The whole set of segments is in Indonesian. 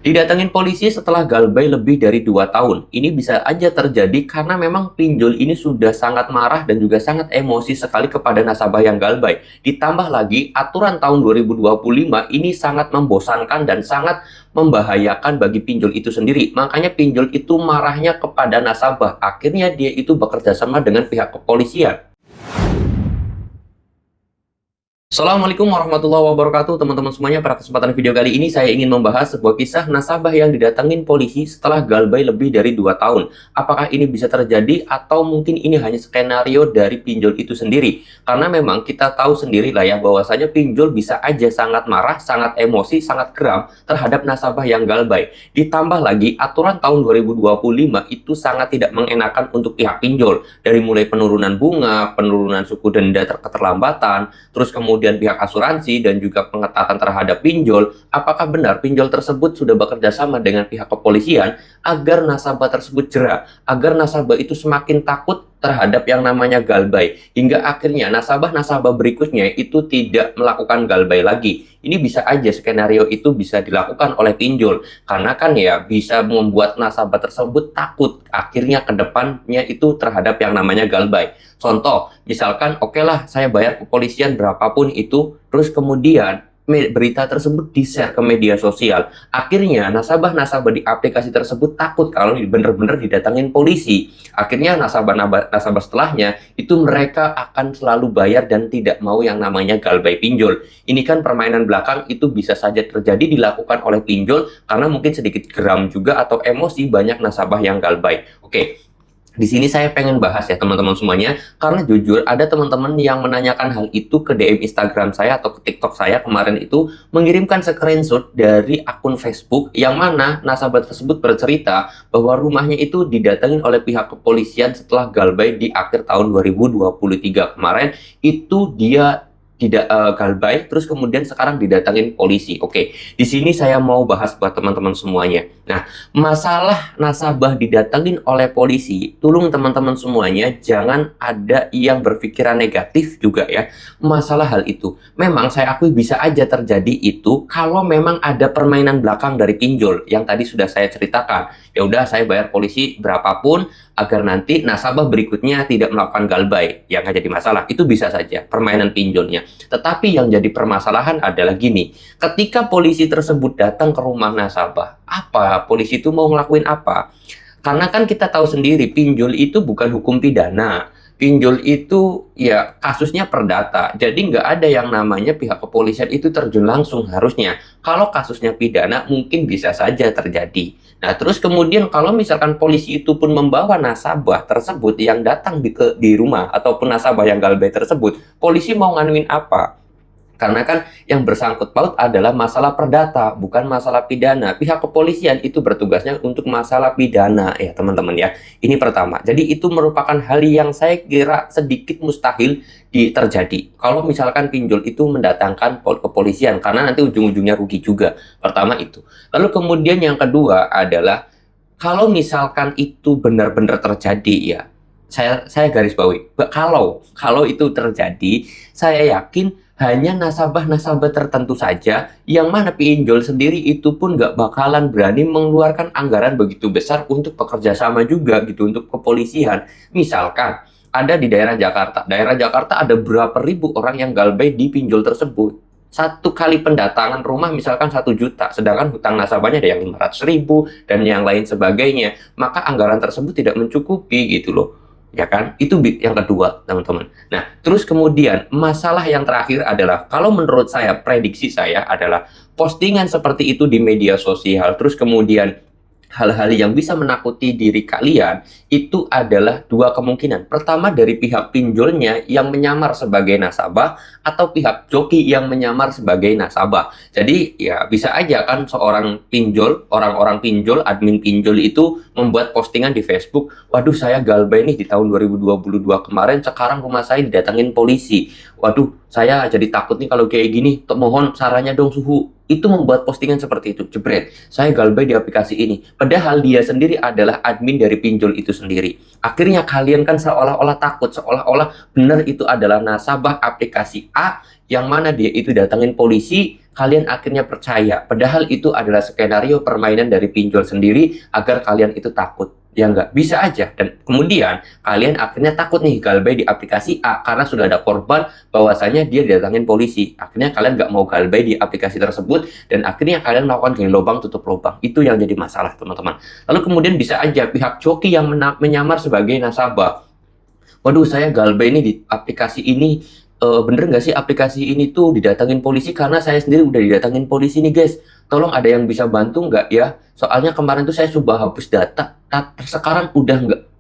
Didatengin polisi setelah galbay lebih dari 2 tahun. Ini bisa aja terjadi karena memang pinjol ini sudah sangat marah dan juga sangat emosi sekali kepada nasabah yang galbay. Ditambah lagi, aturan tahun 2025 ini sangat membosankan dan sangat membahayakan bagi pinjol itu sendiri. Makanya pinjol itu marahnya kepada nasabah. Akhirnya dia itu bekerja sama dengan pihak kepolisian. Assalamualaikum warahmatullahi wabarakatuh teman-teman semuanya. Pada kesempatan video kali ini saya ingin membahas sebuah kisah nasabah yang didatengin polisi setelah galbay lebih dari 2 tahun. Apakah ini bisa terjadi atau mungkin ini hanya skenario dari pinjol itu sendiri? Karena memang kita tahu sendiri lah ya bahwasanya pinjol bisa aja sangat marah, sangat emosi, sangat geram terhadap nasabah yang galbay. Ditambah lagi aturan tahun 2025 itu sangat tidak mengenakan untuk pihak pinjol. Dari mulai penurunan bunga, penurunan suku denda keterlambatan, terus kemudian pihak asuransi dan juga pengetatan terhadap pinjol. Apakah benar pinjol tersebut sudah bekerja sama dengan pihak kepolisian agar nasabah tersebut jera, agar nasabah itu semakin takut terhadap yang namanya galbay, hingga akhirnya nasabah-nasabah berikutnya itu tidak melakukan galbay lagi. Ini bisa aja skenario itu bisa dilakukan oleh pinjol, karena kan ya bisa membuat nasabah tersebut takut akhirnya ke depannya itu terhadap yang namanya galbay. Contoh, misalkan oke lah saya bayar kepolisian berapapun itu, terus kemudian berita tersebut di-share ke media sosial. Akhirnya nasabah-nasabah di aplikasi tersebut takut kalau benar-benar didatangin polisi. Akhirnya nasabah setelahnya itu mereka akan selalu bayar dan tidak mau yang namanya galbay pinjol. Ini kan permainan belakang itu bisa saja terjadi dilakukan oleh pinjol karena mungkin sedikit geram juga atau emosi banyak nasabah yang galbay. Oke. Di sini saya pengen bahas ya teman-teman semuanya, karena jujur ada teman-teman yang menanyakan hal itu ke DM Instagram saya atau ke TikTok saya kemarin itu, mengirimkan screenshot dari akun Facebook yang mana nasabah tersebut bercerita bahwa rumahnya itu didatengin oleh pihak kepolisian setelah galbay di akhir tahun 2023 kemarin. Itu dia tidak galbay, terus kemudian sekarang didatangin polisi. Oke, di sini saya mau bahas buat teman-teman semuanya. Nah, masalah nasabah didatengin oleh polisi, tolong teman-teman semuanya jangan ada yang berpikiran negatif juga ya. Masalah hal itu, memang saya akui bisa aja terjadi itu kalau memang ada permainan belakang dari pinjol yang tadi sudah saya ceritakan. Ya udah saya bayar polisi berapapun agar nanti nasabah berikutnya tidak melakukan galbay, ya nggak jadi masalah. Itu bisa saja permainan pinjolnya. Tetapi yang jadi permasalahan adalah gini, ketika polisi tersebut datang ke rumah nasabah, apa polisi itu mau ngelakuin apa? Karena kan kita tahu sendiri pinjol itu bukan hukum pidana. Pinjol itu ya kasusnya perdata. Jadi nggak ada yang namanya pihak kepolisian itu terjun langsung harusnya. Kalau kasusnya pidana mungkin bisa saja terjadi. Nah, terus kemudian kalau misalkan polisi itu pun membawa nasabah tersebut yang datang di rumah ataupun nasabah yang galbay tersebut, polisi mau nganuin apa? Karena kan yang bersangkut paut adalah masalah perdata, bukan masalah pidana. Pihak kepolisian itu bertugasnya untuk masalah pidana, ya teman-teman ya. Ini pertama. Jadi itu merupakan hal yang saya kira sedikit mustahil terjadi. Kalau misalkan pinjol itu mendatangkan kepolisian, karena nanti ujung-ujungnya rugi juga. Pertama itu. Lalu kemudian yang kedua adalah, kalau misalkan itu benar-benar terjadi ya, saya garis bawahi, kalau itu terjadi, saya yakin hanya nasabah-nasabah tertentu saja yang mana pinjol sendiri itu pun nggak bakalan berani mengeluarkan anggaran begitu besar untuk bekerja sama juga gitu untuk kepolisian. Misalkan ada di daerah Jakarta ada berapa ribu orang yang galbay di pinjol tersebut. Satu kali pendatangan rumah misalkan 1 juta, sedangkan hutang nasabahnya ada yang 500 ribu dan yang lain sebagainya. Maka anggaran tersebut tidak mencukupi gitu loh. Ya kan? Itu yang kedua, teman-teman. Nah, terus kemudian masalah yang terakhir adalah kalau menurut saya, prediksi saya adalah postingan seperti itu di media sosial, terus kemudian hal-hal yang bisa menakuti diri kalian itu adalah dua kemungkinan. Pertama, dari pihak pinjolnya yang menyamar sebagai nasabah atau pihak joki yang menyamar sebagai nasabah. Jadi ya bisa aja kan seorang pinjol, orang-orang pinjol, admin pinjol itu membuat postingan di Facebook, waduh saya galbay nih di tahun 2022 kemarin, sekarang rumah saya didatangin polisi. Waduh, saya jadi takut nih kalau kayak gini, mohon sarannya dong suhu. Itu membuat postingan seperti itu, jebret. Saya galbay di aplikasi ini. Padahal dia sendiri adalah admin dari pinjol itu sendiri. Akhirnya kalian kan seolah-olah takut, seolah-olah benar itu adalah nasabah aplikasi A, yang mana dia itu datangin polisi, kalian akhirnya percaya. Padahal itu adalah skenario permainan dari pinjol sendiri agar kalian itu takut. Ya nggak bisa aja. Dan kemudian kalian akhirnya takut nih galbay di aplikasi A karena sudah ada korban bahwasanya dia didatangin polisi. Akhirnya kalian nggak mau galbay di aplikasi tersebut dan akhirnya kalian melakukan gali lubang tutup lubang. Itu yang jadi masalah, teman-teman. Lalu kemudian bisa aja pihak joki yang menyamar sebagai nasabah. Waduh, saya galbay ini di aplikasi ini, bener nggak sih aplikasi ini tuh didatangin polisi karena saya sendiri udah didatangin polisi nih guys. Tolong ada yang bisa bantu nggak ya? Soalnya kemarin tuh saya coba hapus data, sekarang udah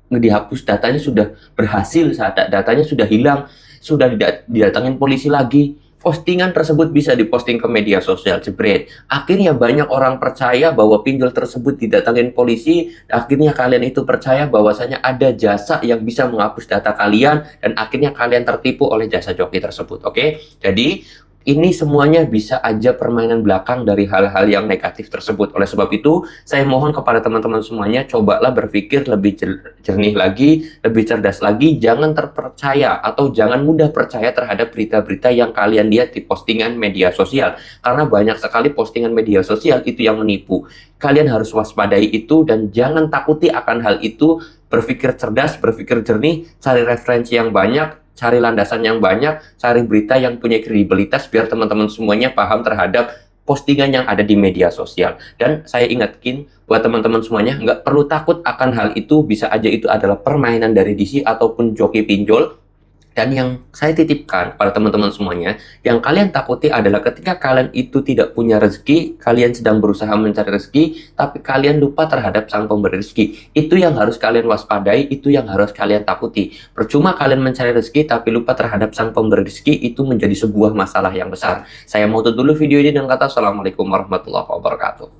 nggak dihapus, datanya sudah berhasil, saat datanya sudah hilang, sudah didatangin polisi lagi. Postingan tersebut bisa diposting ke media sosial, jebret. Akhirnya banyak orang percaya bahwa pinjol tersebut didatangin polisi. Akhirnya kalian itu percaya bahwasanya ada jasa yang bisa menghapus data kalian dan akhirnya kalian tertipu oleh jasa joki tersebut. Oke, jadi ini semuanya bisa aja permainan belakang dari hal-hal yang negatif tersebut. Oleh sebab itu, saya mohon kepada teman-teman semuanya, cobalah berpikir lebih jernih lagi, lebih cerdas lagi, jangan terpercaya atau jangan mudah percaya terhadap berita-berita yang kalian lihat di postingan media sosial. Karena banyak sekali postingan media sosial itu yang menipu. Kalian harus waspadai itu dan jangan takuti akan hal itu, berpikir cerdas, berpikir jernih, cari referensi yang banyak, cari landasan yang banyak, cari berita yang punya kredibilitas biar teman-teman semuanya paham terhadap postingan yang ada di media sosial. Dan saya ingatkan buat teman-teman semuanya, nggak perlu takut akan hal itu, bisa aja itu adalah permainan dari DC ataupun joki pinjol. Dan yang saya titipkan pada teman-teman semuanya, yang kalian takuti adalah ketika kalian itu tidak punya rezeki, kalian sedang berusaha mencari rezeki, tapi kalian lupa terhadap sang pemberi rezeki. Itu yang harus kalian waspadai, itu yang harus kalian takuti. Percuma kalian mencari rezeki, tapi lupa terhadap sang pemberi rezeki, itu menjadi sebuah masalah yang besar. Saya mau tutup dulu video ini dengan kata Assalamualaikum warahmatullahi wabarakatuh.